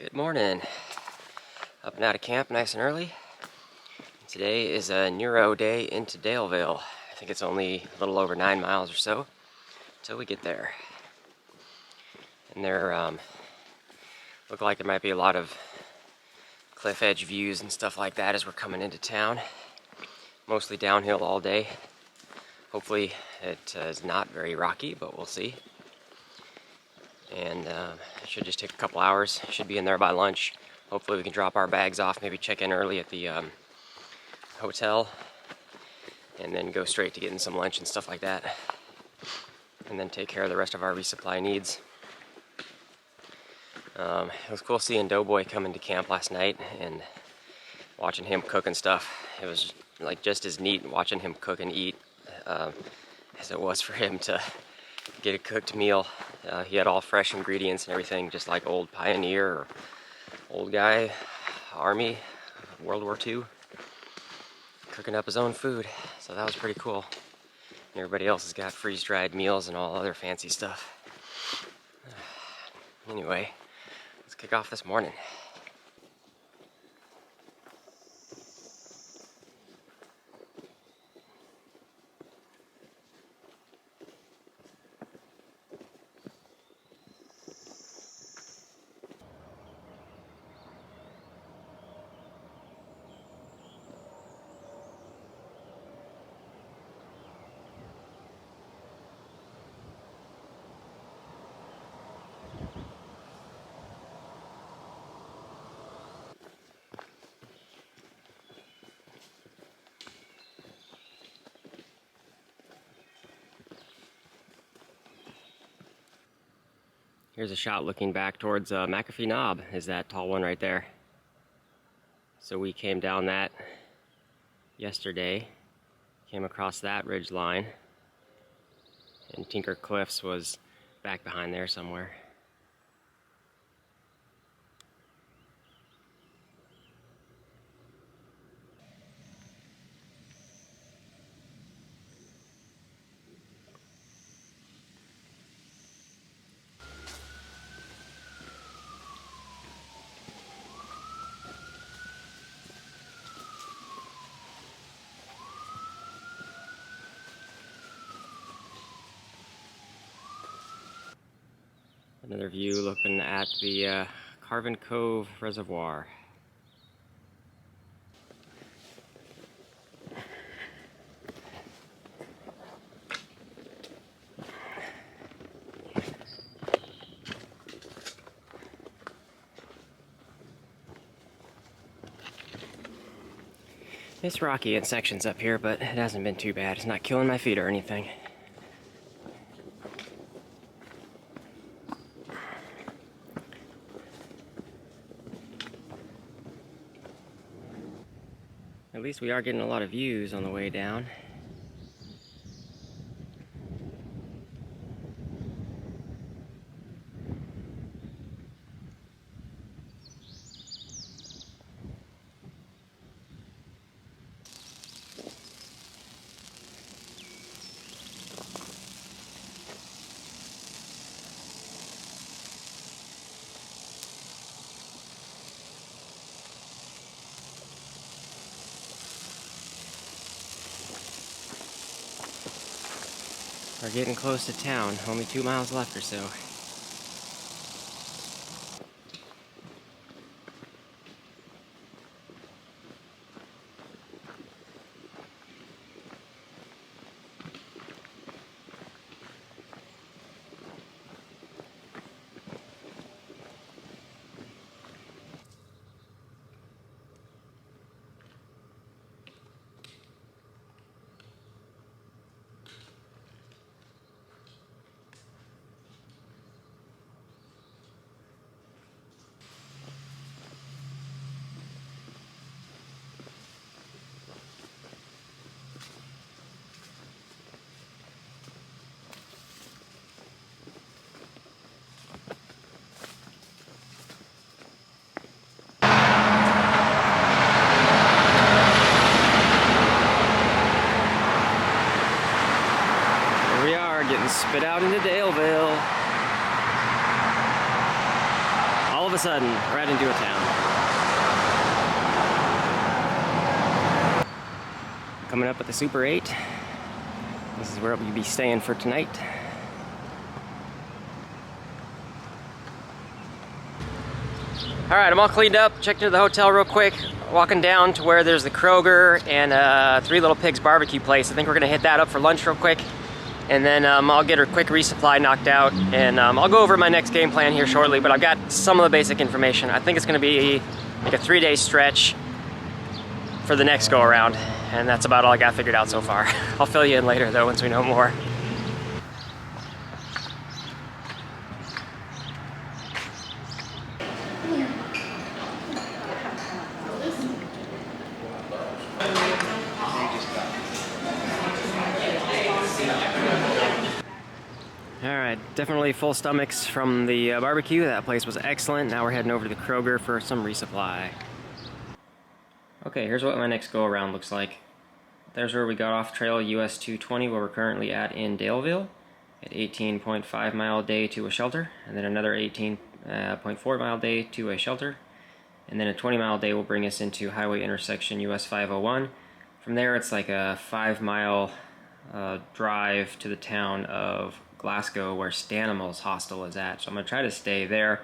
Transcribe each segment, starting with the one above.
Good morning. Up and out of camp nice and early. Today is a Neuro day into Daleville. I think it's only a little over 9 miles or so until we get there. And there look like there might be a lot of cliff edge views and stuff like that as we're coming into town. Mostly downhill all day. Hopefully it is not very rocky, but we'll see. And it should just take a couple hours. Should be in there by lunch. Hopefully we can drop our bags off, maybe check in early at the hotel, and then go straight to getting some lunch and stuff like that. And then take care of the rest of our resupply needs. It was cool seeing Doughboy come into camp last night and watching him cook and stuff. It was like just as neat watching him cook and eat as it was for him to get a cooked meal. He had all fresh ingredients and everything, just like old pioneer or old guy, Army, World War II, cooking up his own food. So that was pretty cool. And everybody else has got freeze-dried meals and all other fancy stuff. Anyway, let's kick off this morning. Here's a shot looking back towards McAfee Knob, is that tall one right there. So we came down that yesterday, came across that ridge line, and Tinker Cliffs was back behind there somewhere. Another view looking at the Cove Reservoir. It's rocky in sections up here, but it hasn't been too bad. It's not killing my feet or anything. At least we are getting a lot of views on the way down. We're getting close to town, only 2 miles left or so. Getting spit out into Daleville. All of a sudden, right into a town. Coming up at the Super 8. This is where we'll be staying for tonight. Alright, I'm all cleaned up. Checked into the hotel real quick. Walking down to where there's the Kroger and Three Little Pigs barbecue place. I think we're gonna hit that up for lunch real quick. And then I'll get a quick resupply knocked out. And I'll go over my next game plan here shortly, but I've got some of the basic information. I think it's gonna be like a 3-day stretch for the next go around. And that's about all I got figured out so far. I'll fill you in later though once we know more. Alright, definitely full stomachs from the barbecue. That place was excellent. Now we're heading over to the Kroger for some resupply. Okay, here's what my next go around looks like. There's where we got off trail US 220, where we're currently at in Daleville, at 18.5 mile day to a shelter, and then another 18.4 mile day to a shelter, and then a 20 mile day will bring us into highway intersection US 501. From there it's like a 5 mile drive to the town of Glasgow, where Stanimals Hostel is at. So I'm going to try to stay there.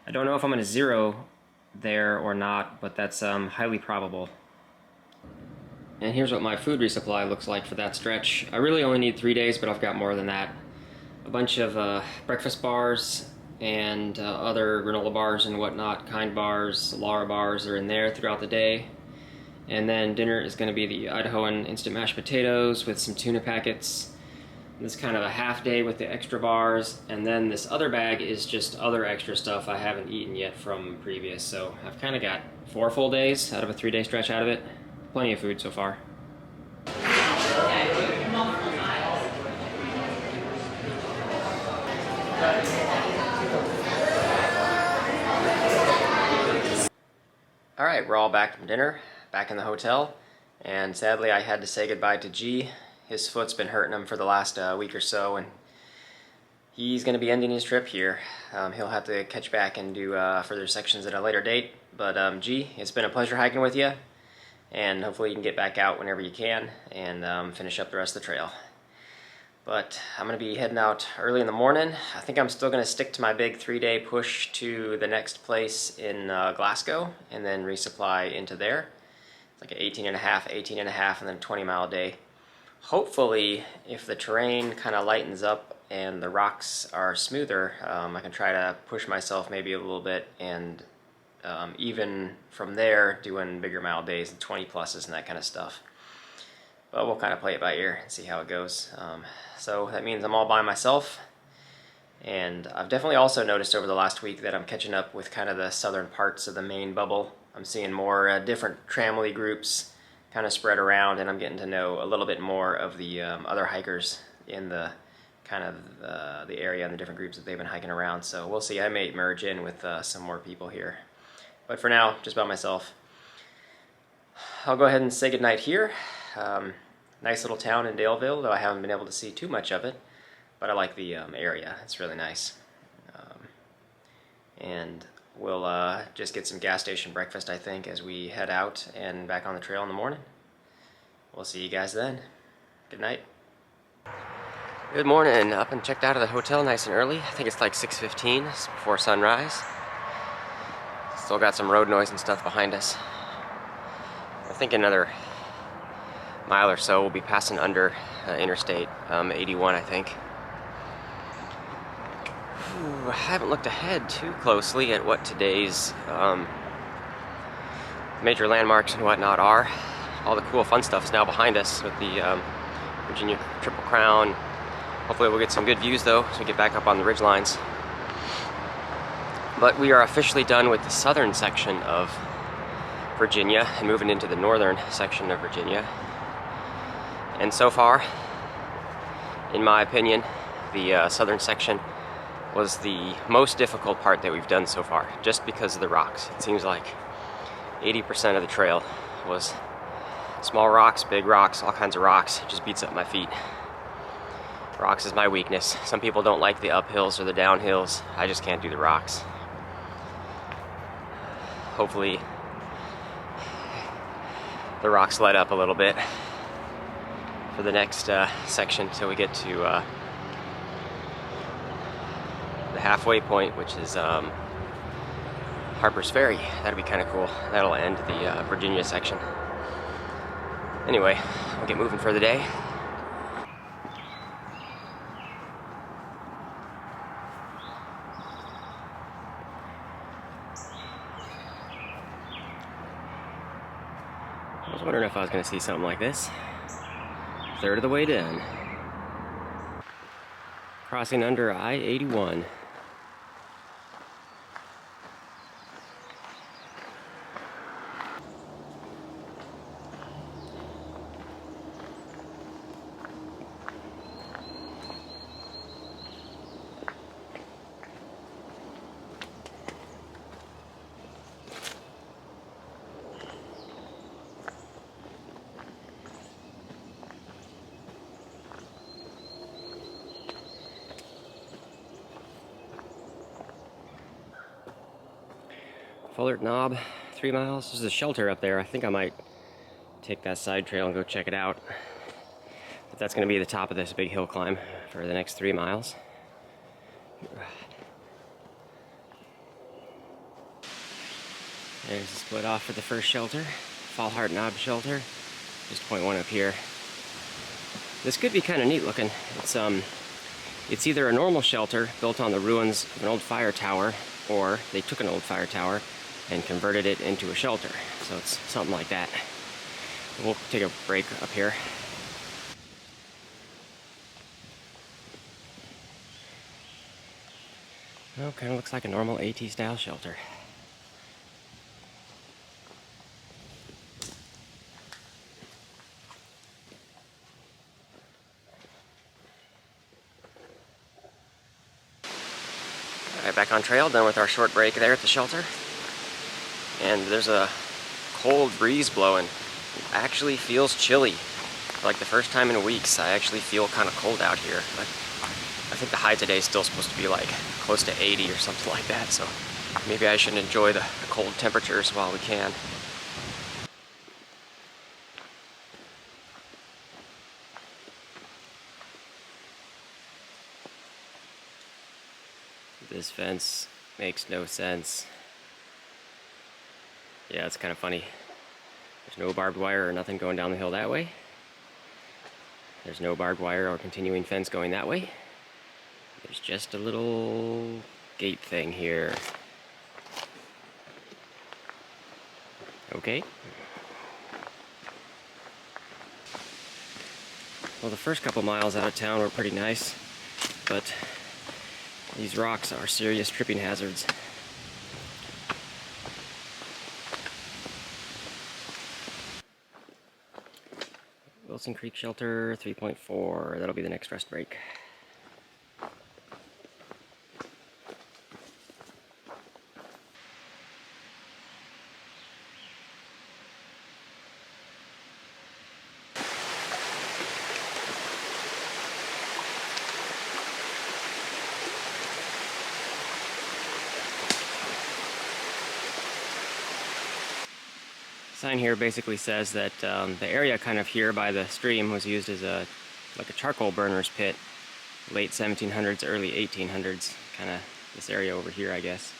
I don't know if I'm going to zero there or not, but that's highly probable. And here's what my food resupply looks like for that stretch. I really only need 3 days, but I've got more than that. A bunch of breakfast bars and other granola bars and whatnot, Kind bars, Lara bars are in there throughout the day. And then dinner is going to be the Idahoan instant mashed potatoes with some tuna packets. This is kind of a half day with the extra bars, and then this other bag is just other extra stuff I haven't eaten yet from previous. So I've kind of got 4 full days out of a 3-day stretch out of it. Plenty of food so far. Alright, we're all back from dinner, back in the hotel, and sadly I had to say goodbye to G. His foot's been hurting him for the last week or so, and he's going to be ending his trip here. He'll have to catch back and do further sections at a later date. But G, it's been a pleasure hiking with you, and hopefully you can get back out whenever you can and finish up the rest of the trail. But I'm going to be heading out early in the morning. I think I'm still going to stick to my big 3-day push to the next place in Glasgow, and then resupply into there. It's like an 18 and a half, and then a 20 mile day. Hopefully, if the terrain kind of lightens up and the rocks are smoother, I can try to push myself maybe a little bit, and even from there doing bigger mile days and 20 pluses and that kind of stuff. But we'll kind of play it by ear and see how it goes. So that means I'm all by myself, and I've definitely also noticed over the last week that I'm catching up with kind of the southern parts of the main bubble. I'm seeing more different tramily groups kind of spread around, and I'm getting to know a little bit more of the other hikers in the kind of the area and the different groups that they've been hiking around. So we'll see. I may merge in with some more people here, but for now, just by myself. I'll go ahead and say goodnight here. Nice little town in Daleville, though I haven't been able to see too much of it, but I like the area. It's really nice. And we'll just get some gas station breakfast, I think, as we head out and back on the trail in the morning. We'll see you guys then. Good night. Good morning. Up and checked out of the hotel nice and early. I think it's like 6:15. It's before sunrise. Still got some road noise and stuff behind us. I think another mile or so we'll be passing under Interstate 81, I think. I haven't looked ahead too closely at what today's major landmarks and whatnot are. All the cool fun stuff is now behind us with the Virginia Triple Crown. Hopefully we'll get some good views though as we get back up on the ridge lines. But we are officially done with the southern section of Virginia and moving into the northern section of Virginia. And so far, in my opinion, the southern section was the most difficult part that we've done so far, just because of the rocks. It seems like 80% of the trail was small rocks, big rocks, all kinds of rocks. It just beats up my feet. Rocks is my weakness. Some people don't like the uphills or the downhills. I just can't do the rocks. hopefully the rocks let up a little bit for the next section till we get to the halfway point, which is Harper's Ferry. That'll be kind of cool. That'll end the Virginia section. Anyway, we'll get moving for the day. I was wondering if I was going to see something like this. Third of the way down. Crossing under I-81. Fullert Knob, 3 miles. There's a shelter up there. I think I might take that side trail and go check it out. But that's going to be the top of this big hill climb for the next 3 miles. There's the split off for the first shelter. Fallhart Knob shelter. Just point one up here. This could be kind of neat looking. It's either a normal shelter built on the ruins of an old fire tower, or they took an old fire tower and converted it into a shelter. So it's something like that. We'll take a break up here. Well, kind of looks like a normal AT style shelter. Alright, back on trail, done with our short break there at the shelter. And there's a cold breeze blowing. It actually feels chilly. For like the first time in weeks, I actually feel kind of cold out here. But I think the high today is still supposed to be like close to 80 or something like that. So maybe I should enjoy the cold temperatures while we can. This fence makes no sense. Yeah, it's kind of funny. There's no barbed wire or nothing going down the hill that way. There's no barbed wire or continuing fence going that way. There's just a little gate thing here. Okay. Well, the first couple miles out of town were pretty nice, but these rocks are serious tripping hazards. Wilson Creek Shelter 3.4, that'll be the next rest break. Sign here basically says that the area kind of here by the stream was used as like a charcoal burner's pit, late 1700s, early 1800s, kind of this area over here, I guess.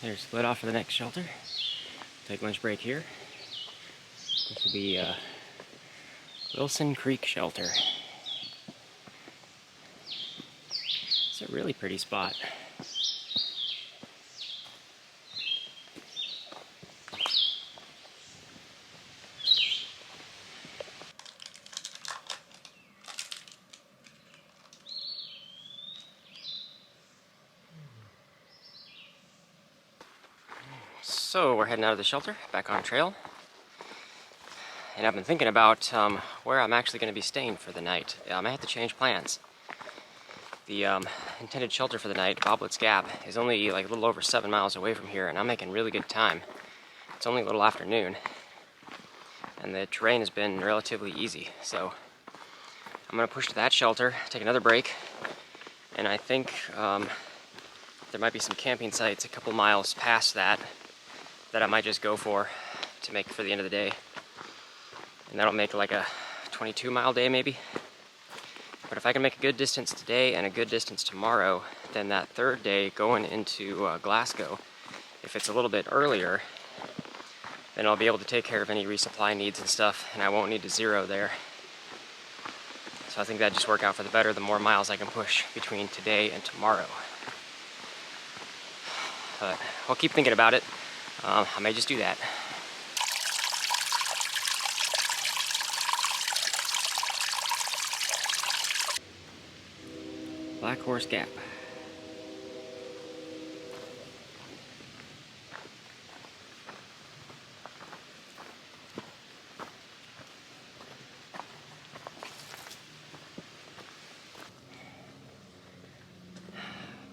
There's split off for the next shelter. Take lunch break here. This will be Wilson Creek Shelter. It's a really pretty spot. So we're heading out of the shelter, back on trail. And I've been thinking about where I'm actually going to be staying for the night. I may have to change plans. The intended shelter for the night, Boblett's Gap, is only like a little over 7 miles away from here, and I'm making really good time. It's only a little afternoon, and the terrain has been relatively easy, so I'm gonna push to that shelter, take another break, and I think there might be some camping sites a couple miles past that I might just go for to make for the end of the day. And that'll make like a 22-mile day maybe. But if I can make a good distance today and a good distance tomorrow, then that third day going into Glasgow, if it's a little bit earlier, then I'll be able to take care of any resupply needs and stuff, and I won't need to zero there. So I think that'd just work out for the better, the more miles I can push between today and tomorrow. But I'll keep thinking about it. I may just do that. Black Horse Gap.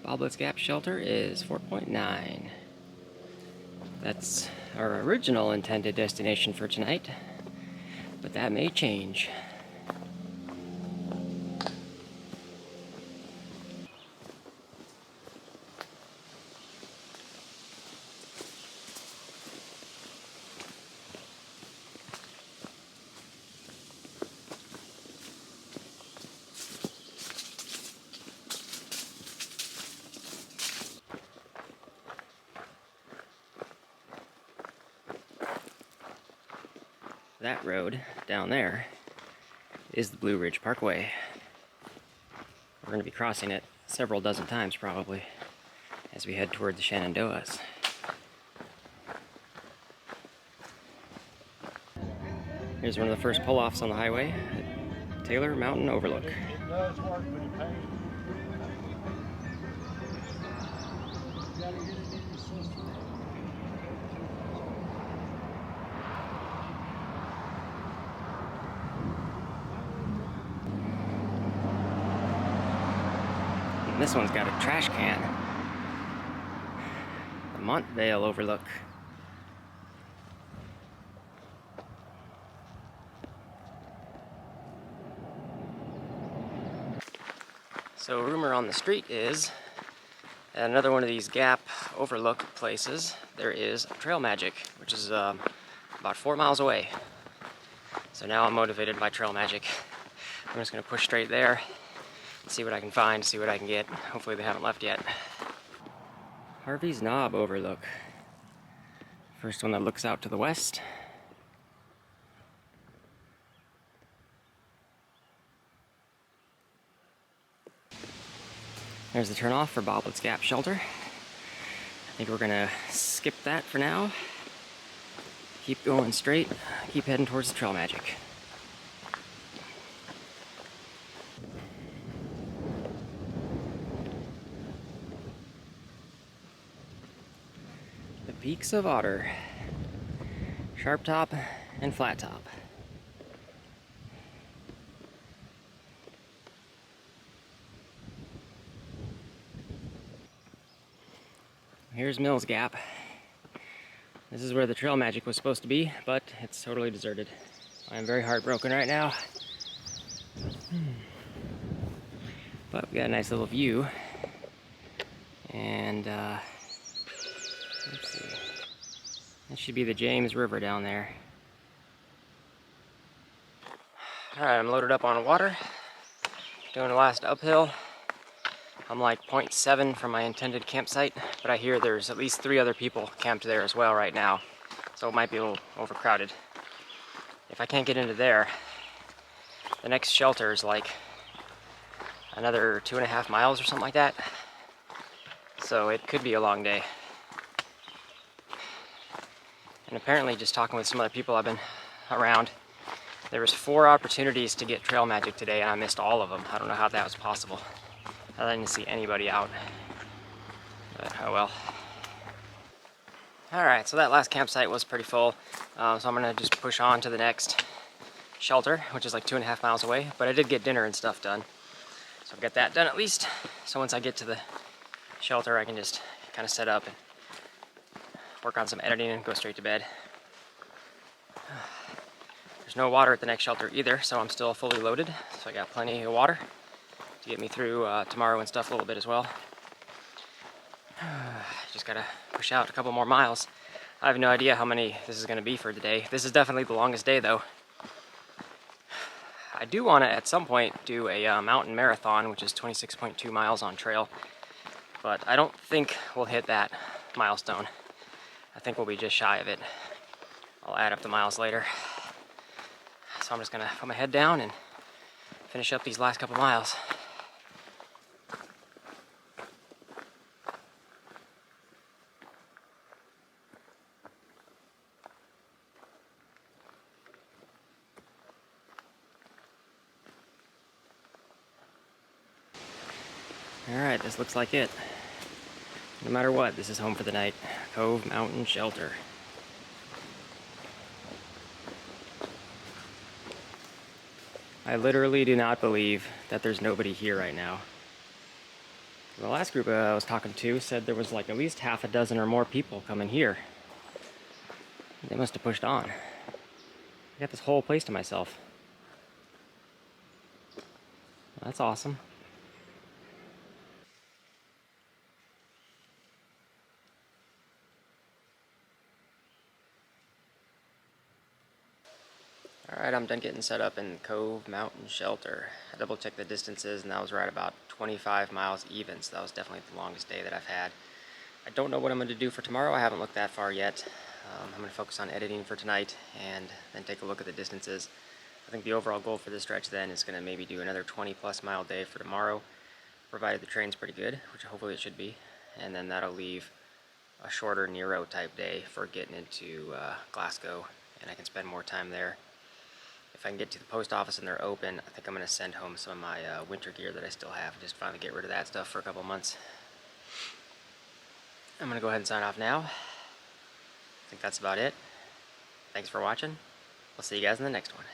Boblet's Gap shelter is 4.9. That's our original intended destination for tonight, but that may change. That road down there is the Blue Ridge Parkway. We're going to be crossing it several dozen times probably as we head toward the Shenandoahs. Here's one of the first pull-offs on the highway at Taylor Mountain Overlook. It does work when you paint. You gotta get it in your system. And this one's got a trash can. The Montvale Overlook. So rumor on the street is at another one of these gap overlook places there is Trail Magic, which is about 4 miles away. So now I'm motivated by Trail Magic. I'm just gonna push straight there, see what I can find, see what I can get. Hopefully they haven't left yet. Harvey's Knob Overlook. First one that looks out to the west. There's the turnoff for Boblet's Gap shelter. I think we're gonna skip that for now. Keep going straight, keep heading towards the Trail Magic. The Peaks of Otter. Sharp Top and Flat Top. Here's Mills Gap. This is where the Trail Magic was supposed to be, but it's totally deserted. I'm very heartbroken right now. But we got a nice little view. And let's see. That should be the James River down there. Alright, I'm loaded up on water. Doing the last uphill. I'm like 0.7 from my intended campsite, but I hear there's at least 3 other people camped there as well right now, so it might be a little overcrowded. If I can't get into there, the next shelter is like another 2.5 miles or something like that, so it could be a long day. And apparently, just talking with some other people I've been around, there was 4 opportunities to get Trail Magic today, and I missed all of them. I don't know how that was possible. I didn't see anybody out, but oh well. Alright, so that last campsite was pretty full, so I'm gonna just push on to the next shelter, which is like 2.5 miles away, but I did get dinner and stuff done. So I've got that done at least, so once I get to the shelter I can just kind of set up and work on some editing and go straight to bed. There's there's no water at the next shelter either, so I'm still fully loaded. So I got plenty of water to get me through tomorrow and stuff a little bit as well. Just gotta push out a couple more miles. I have no idea how many this is gonna be for today. This is definitely the longest day though. I do want to at some point do a mountain marathon, which is 26.2 miles on trail, but I don't think we'll hit that milestone. I think we'll be just shy of it. I'll add up the miles later. So I'm just gonna put my head down and finish up these last couple miles. Alright, this looks like it. No matter what, this is home for the night. Cove Mountain Shelter. I literally do not believe that there's nobody here right now. The last group I was talking to said there was like at least half a dozen or more people coming here. They must have pushed on. I got this whole place to myself. That's awesome. Alright, I'm done getting set up in Cove Mountain Shelter. I double checked the distances and that was right about 25 miles even, so that was definitely the longest day that I've had. I don't know what I'm going to do for tomorrow. I haven't looked that far yet. I'm going to focus on editing for tonight and then take a look at the distances. I think the overall goal for this stretch then is going to maybe do another 20+ mile day for tomorrow, provided the train's pretty good, which hopefully it should be. And then that'll leave a shorter Nero type day for getting into Glasgow, and I can spend more time there. If I can get to the post office and they're open, I think I'm going to send home some of my winter gear that I still have and just finally get rid of that stuff for a couple months. I'm going to go ahead and sign off now. I think that's about it. Thanks for watching. I'll see you guys in the next one.